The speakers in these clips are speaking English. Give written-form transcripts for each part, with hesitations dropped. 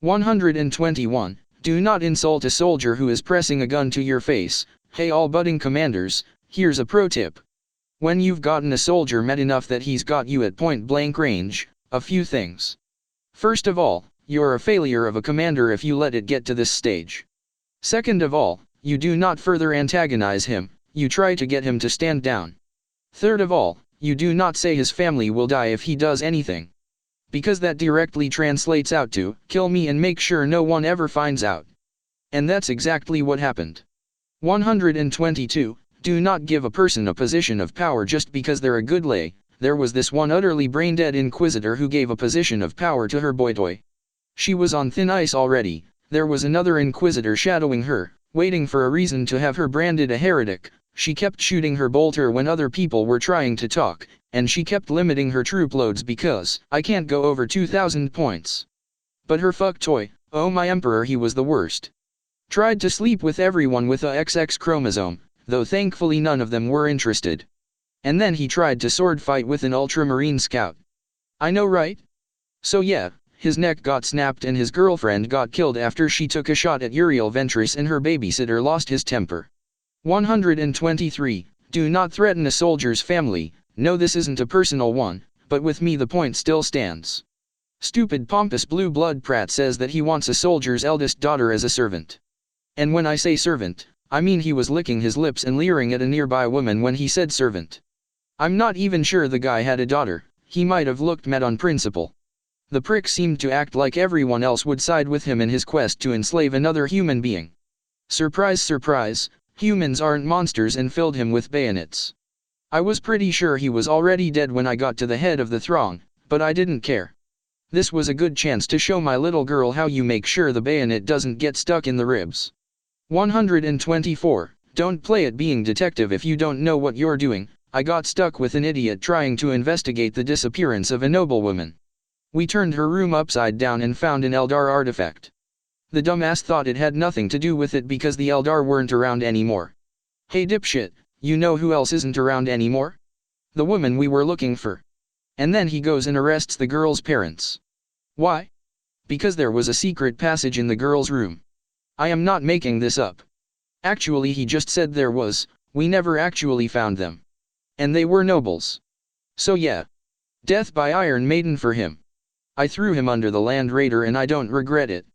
121. Do not insult a soldier who is pressing a gun to your face. Hey all budding commanders, here's a pro tip. When you've gotten a soldier mad enough that he's got you at point blank range, a few things. First of all, you're a failure of a commander if you let it get to this stage. Second of all, you do not further antagonize him, you try to get him to stand down. Third of all, you do not say his family will die if he does anything. Because that directly translates out to, kill me and make sure no one ever finds out. And that's exactly what happened. 122. Do not give a person a position of power just because they're a good lay. There was this one utterly brain-dead inquisitor who gave a position of power to her boy toy. She was on thin ice already. There was another inquisitor shadowing her, waiting for a reason to have her branded a heretic. She kept shooting her bolter when other people were trying to talk, and she kept limiting her troop loads because, I can't go over 2,000 points. But her fuck toy, oh my emperor, he was the worst. Tried to sleep with everyone with a XX chromosome, though thankfully none of them were interested. And then he tried to sword fight with an ultramarine scout. I know, right? So yeah, his neck got snapped and his girlfriend got killed after she took a shot at Uriel Ventris and her babysitter lost his temper. 123. Do not threaten a soldier's family. No, this isn't a personal one, but with me the point still stands. Stupid pompous blue blood Pratt says that he wants a soldier's eldest daughter as a servant. And when I say servant, I mean he was licking his lips and leering at a nearby woman when he said servant. I'm not even sure the guy had a daughter, he might have looked mad on principle. The prick seemed to act like everyone else would side with him in his quest to enslave another human being. Surprise surprise, humans aren't monsters, and filled him with bayonets. I was pretty sure he was already dead when I got to the head of the throng, but I didn't care. This was a good chance to show my little girl how you make sure the bayonet doesn't get stuck in the ribs. 124. Don't play at being detective if you don't know what you're doing. I got stuck with an idiot trying to investigate the disappearance of a noblewoman. We turned her room upside down and found an Eldar artifact. The dumbass thought it had nothing to do with it because the Eldar weren't around anymore. Hey dipshit, you know who else isn't around anymore? The woman we were looking for. And then he goes and arrests the girl's parents. Why? Because there was a secret passage in the girl's room. I am not making this up. Actually, he just said there was. We never actually found them. And they were nobles. So yeah. Death by Iron Maiden for him. I threw him under the Land Raider and I don't regret it.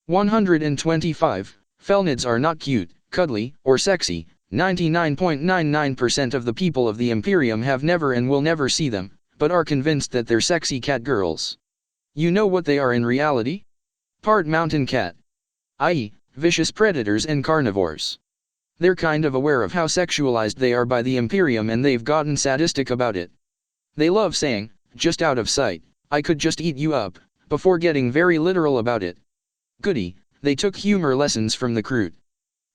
125. Felnids are not cute, cuddly, or sexy. 99.99% of the people of the Imperium have never and will never see them, but are convinced that they're sexy cat girls. You know what they are in reality? Part mountain cat. I.e., vicious predators and carnivores. They're kind of aware of how sexualized they are by the Imperium and they've gotten sadistic about it. They love saying, just out of sight, I could just eat you up, before getting very literal about it. Goody, they took humor lessons from the Kroot.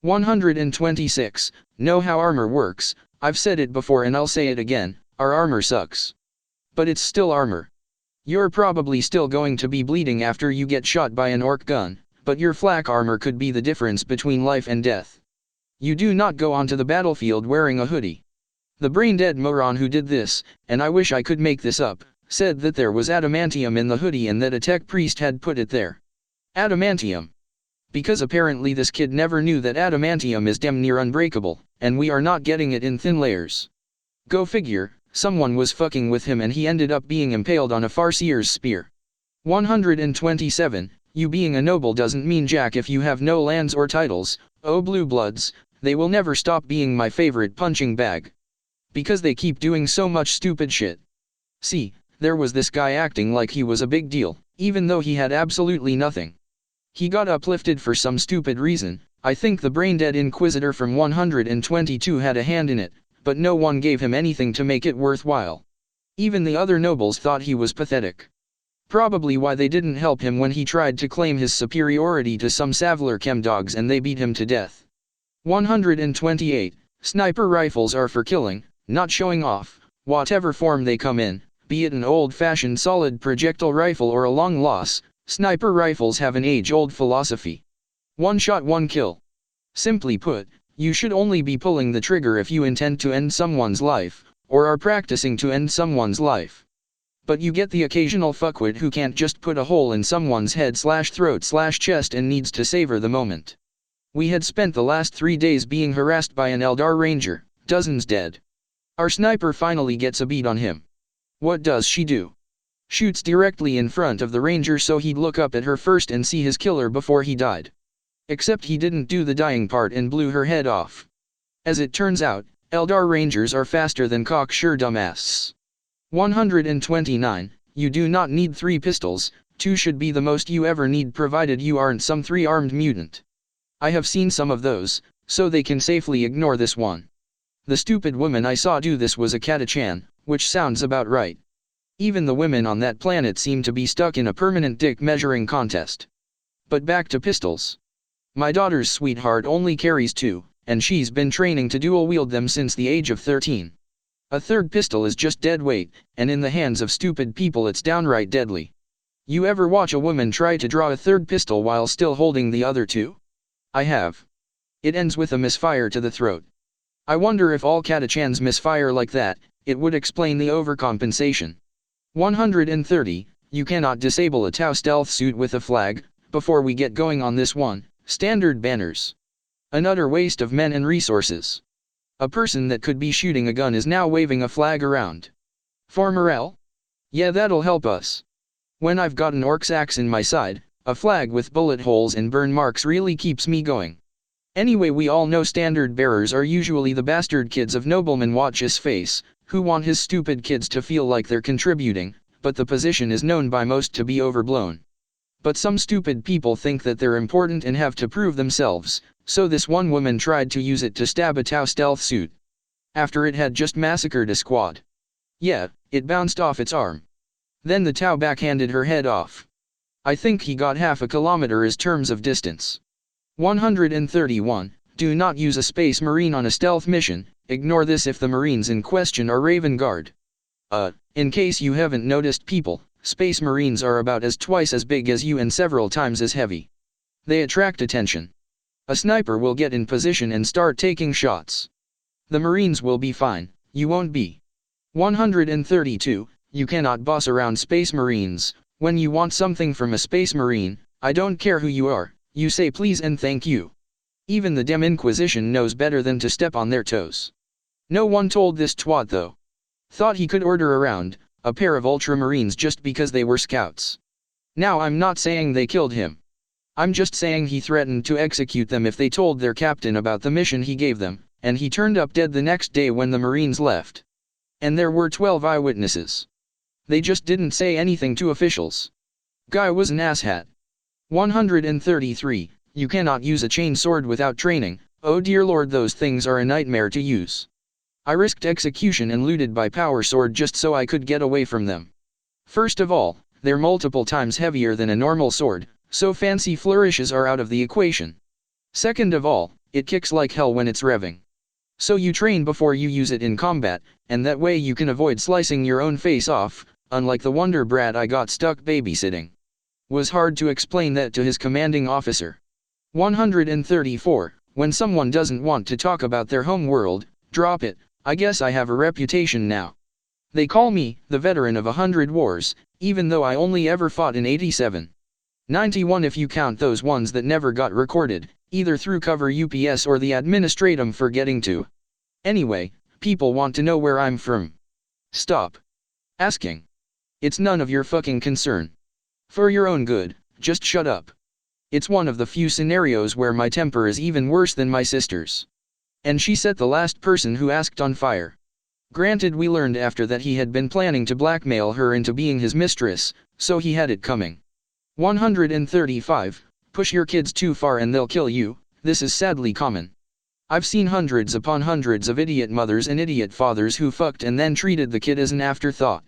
126. Know how armor works. I've said it before and I'll say it again, our armor sucks. But it's still armor. You're probably still going to be bleeding after you get shot by an orc gun, but your flak armor could be the difference between life and death. You do not go onto the battlefield wearing a hoodie. The brain-dead moron who did this, and I wish I could make this up, said that there was adamantium in the hoodie and that a tech priest had put it there. Adamantium. Because apparently this kid never knew that adamantium is damn near unbreakable, and we are not getting it in thin layers. Go figure, someone was fucking with him and he ended up being impaled on a Farseer's spear. 127. You being a noble doesn't mean jack if you have no lands or titles. Oh blue bloods, they will never stop being my favorite punching bag. Because they keep doing so much stupid shit. See, there was this guy acting like he was a big deal, even though he had absolutely nothing. He got uplifted for some stupid reason. I think the brain-dead Inquisitor from 122 had a hand in it, but no one gave him anything to make it worthwhile. Even the other nobles thought he was pathetic. Probably why they didn't help him when he tried to claim his superiority to some Savlar chemdogs and they beat him to death. 128. Sniper rifles are for killing, not showing off, whatever form they come in, be it an old-fashioned solid projectile rifle or a long loss. Sniper rifles have an age-old philosophy. One shot, one kill. Simply put, you should only be pulling the trigger if you intend to end someone's life, or are practicing to end someone's life. But you get the occasional fuckwit who can't just put a hole in someone's head/throat/chest and needs to savor the moment. We had spent the last 3 days being harassed by an Eldar Ranger, dozens dead. Our sniper finally gets a bead on him. What does she do? Shoots directly in front of the Ranger so he'd look up at her first and see his killer before he died. Except he didn't do the dying part and blew her head off. As it turns out, Eldar Rangers are faster than cocksure dumbasses. 129. You do not need 3 pistols, 2 should be the most you ever need provided you aren't some 3-armed mutant. I have seen some of those, so they can safely ignore this one. The stupid woman I saw do this was a Catachan, which sounds about right. Even the women on that planet seem to be stuck in a permanent dick measuring contest. But back to pistols. My daughter's sweetheart only carries 2, and she's been training to dual wield them since the age of 13. A third pistol is just dead weight, and in the hands of stupid people it's downright deadly. You ever watch a woman try to draw a third pistol while still holding the other 2? I have. It ends with a misfire to the throat. I wonder if all Catachans misfire like that, it would explain the overcompensation. 130. You cannot disable a Tau stealth suit with a flag. Before we get going on this one, standard banners. An utter waste of men and resources. A person that could be shooting a gun is now waving a flag around. For morale? Yeah, that'll help us. When I've got an orc's axe in my side, a flag with bullet holes and burn marks really keeps me going. Anyway, we all know standard bearers are usually the bastard kids of Nobleman Watch's face, who want his stupid kids to feel like they're contributing, but the position is known by most to be overblown. But some stupid people think that they're important and have to prove themselves, so this one woman tried to use it to stab a Tau stealth suit. After it had just massacred a squad. Yeah, it bounced off its arm. Then the Tau backhanded her head off. I think he got half a kilometer as terms of distance. 131. Do not use a Space Marine on a stealth mission. Ignore this if the Marines in question are Raven Guard. In case you haven't noticed, people, Space Marines are about twice as big as you and several times as heavy. They attract attention. A sniper will get in position and start taking shots. The Marines will be fine, you won't be. 132. You cannot boss around Space Marines. When you want something from a Space Marine, I don't care who you are, you say please and thank you. Even the Dem Inquisition knows better than to step on their toes. No one told this twat though. Thought he could order around a pair of Ultramarines just because they were scouts. Now I'm not saying they killed him. I'm just saying he threatened to execute them if they told their captain about the mission he gave them, and he turned up dead the next day when the Marines left. And there were 12 eyewitnesses. They just didn't say anything to officials. Guy was an asshat. 133. You cannot use a chain sword without training. Oh dear lord, those things are a nightmare to use. I risked execution and looted by power sword just so I could get away from them. First of all, they're multiple times heavier than a normal sword, so fancy flourishes are out of the equation. Second of all, it kicks like hell when it's revving. So you train before you use it in combat, and that way you can avoid slicing your own face off, unlike the wonder brat I got stuck babysitting. Was hard to explain that to his commanding officer. 134. When someone doesn't want to talk about their home world, drop it. I guess I have a reputation now. They call me the veteran of 100 wars, even though I only ever fought in 87. 91 if you count those ones that never got recorded, either through cover UPS or the administratum forgetting to. Anyway, people want to know where I'm from. Stop asking. It's none of your fucking concern. For your own good, just shut up. It's one of the few scenarios where my temper is even worse than my sister's. And she set the last person who asked on fire. Granted, we learned after that he had been planning to blackmail her into being his mistress, so he had it coming. 135. Push your kids too far and they'll kill you. This is sadly common. I've seen hundreds upon hundreds of idiot mothers and idiot fathers who fucked and then treated the kid as an afterthought.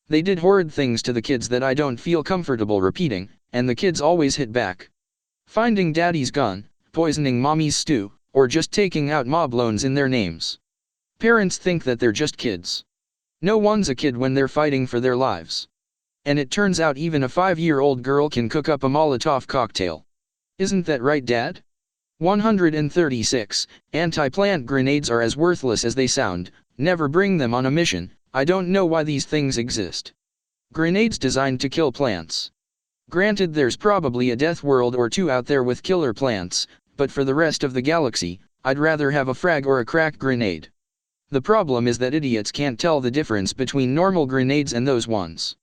They did horrid things to the kids that I don't feel comfortable repeating, and the kids always hit back. Finding daddy's gun, poisoning mommy's stew, or just taking out mob loans in their names. Parents think that they're just kids. No one's a kid when they're fighting for their lives. And it turns out even a 5-year-old girl can cook up a Molotov cocktail. Isn't that right, Dad? 136. Anti-plant grenades are as worthless as they sound. Never bring them on a mission. I don't know why these things exist. Grenades designed to kill plants. Granted, there's probably a death world or two out there with killer plants, but for the rest of the galaxy, I'd rather have a frag or a crack grenade. The problem is that idiots can't tell the difference between normal grenades and those ones.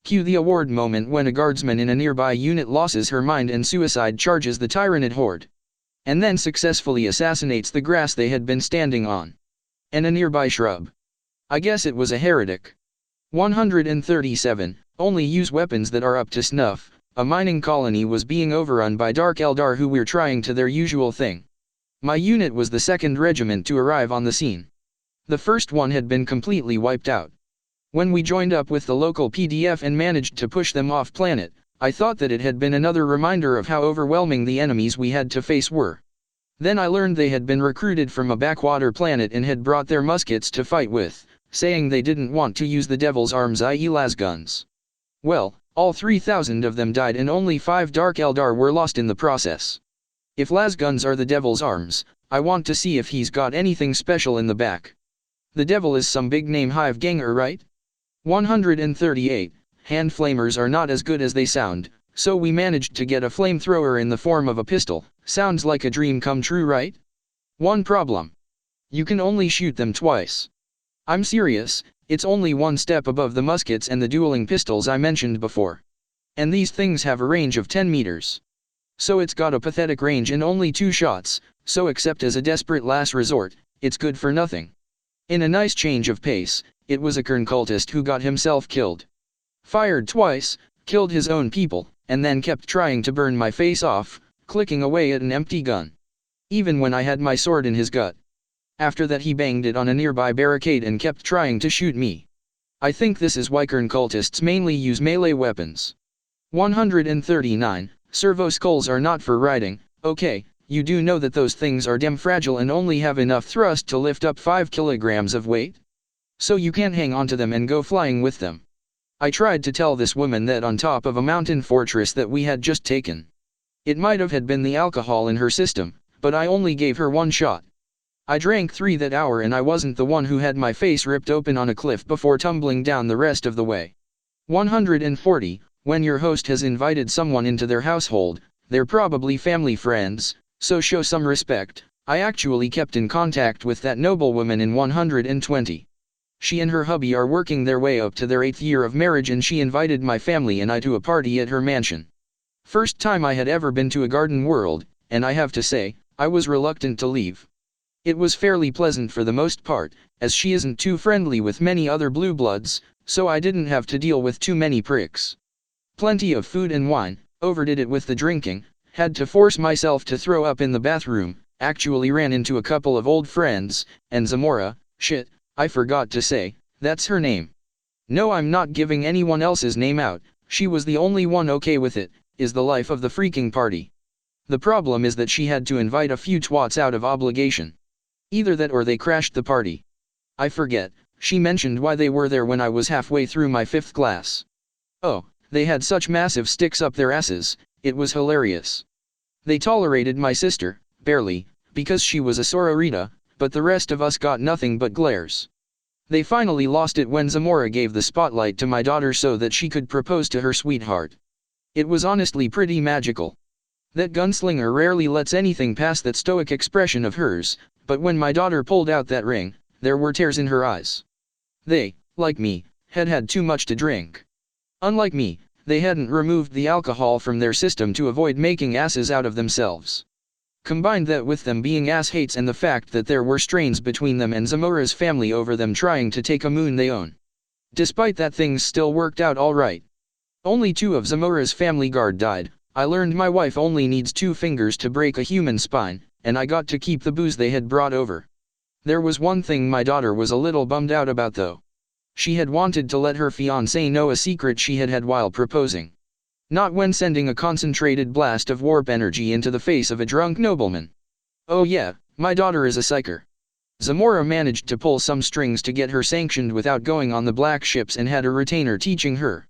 Cue the award moment when a guardsman in a nearby unit loses her mind and suicide charges the tyrannid horde. And then successfully assassinates the grass they had been standing on. And a nearby shrub. I guess it was a heretic. 137. Only use weapons that are up to snuff. A mining colony was being overrun by Dark Eldar who were trying to their usual thing. My unit was the 2nd regiment to arrive on the scene. The first one had been completely wiped out. When we joined up with the local PDF and managed to push them off planet, I thought that it had been another reminder of how overwhelming the enemies we had to face were. Then I learned they had been recruited from a backwater planet and had brought their muskets to fight with, saying they didn't want to use the devil's arms, i.e. lasguns. Well, all 3,000 of them died and only 5 Dark Eldar were lost in the process. If lasguns are the devil's arms, I want to see if he's got anything special in the back. The devil is some big name hive ganger, right? 138. Hand flamers are not as good as they sound, so we managed to get a flamethrower in the form of a pistol. Sounds like a dream come true, right? One problem. You can only shoot them twice. I'm serious, it's only one step above the muskets and the dueling pistols I mentioned before. And these things have a range of 10 meters. So it's got a pathetic range and only 2 shots, so except as a desperate last resort, it's good for nothing. In a nice change of pace, it was a Kern cultist who got himself killed. Fired twice, killed his own people, and then kept trying to burn my face off, clicking away at an empty gun. Even when I had my sword in his gut. After that he banged it on a nearby barricade and kept trying to shoot me. I think this is why Kern cultists mainly use melee weapons. 139. Servo skulls are not for riding. Okay, you do know that those things are damn fragile and only have enough thrust to lift up 5 kilograms of weight? So you can't hang onto them and go flying with them. I tried to tell this woman that on top of a mountain fortress that we had just taken. It might have had been the alcohol in her system, but I only gave her 1 shot. I drank 3 that hour and I wasn't the one who had my face ripped open on a cliff before tumbling down the rest of the way. 140. When your host has invited someone into their household, they're probably family friends, so show some respect. I actually kept in contact with that noblewoman in 120. She and her hubby are working their way up to their 8th year of marriage and she invited my family and I to a party at her mansion. First time I had ever been to a garden world, and I have to say, I was reluctant to leave. It was fairly pleasant for the most part, as she isn't too friendly with many other blue bloods, so I didn't have to deal with too many pricks. Plenty of food and wine, overdid it with the drinking, had to force myself to throw up in the bathroom, actually ran into a couple of old friends, and Zamora, shit, I forgot to say, that's her name. No, I'm not giving anyone else's name out, she was the only one okay with it, is the life of the freaking party. The problem is that she had to invite a few twats out of obligation. Either that or they crashed the party. I forget, she mentioned why they were there when I was halfway through my 5th class. Oh, they had such massive sticks up their asses, it was hilarious. They tolerated my sister, barely, because she was a sororita, but the rest of us got nothing but glares. They finally lost it when Zamora gave the spotlight to my daughter so that she could propose to her sweetheart. It was honestly pretty magical. That gunslinger rarely lets anything pass that stoic expression of hers, but when my daughter pulled out that ring, there were tears in her eyes. They, like me, had had too much to drink. Unlike me, they hadn't removed the alcohol from their system to avoid making asses out of themselves. Combine that with them being ass-hates and the fact that there were strains between them and Zamora's family over them trying to take a moon they own. Despite that, things still worked out alright. Only 2 of Zamora's family guard died. I learned my wife only needs 2 fingers to break a human spine, and I got to keep the booze they had brought over. There was one thing my daughter was a little bummed out about though. She had wanted to let her fiancé know a secret she had had while proposing. Not when sending a concentrated blast of warp energy into the face of a drunk nobleman. Oh yeah, my daughter is a psyker. Zamora managed to pull some strings to get her sanctioned without going on the black ships and had a retainer teaching her.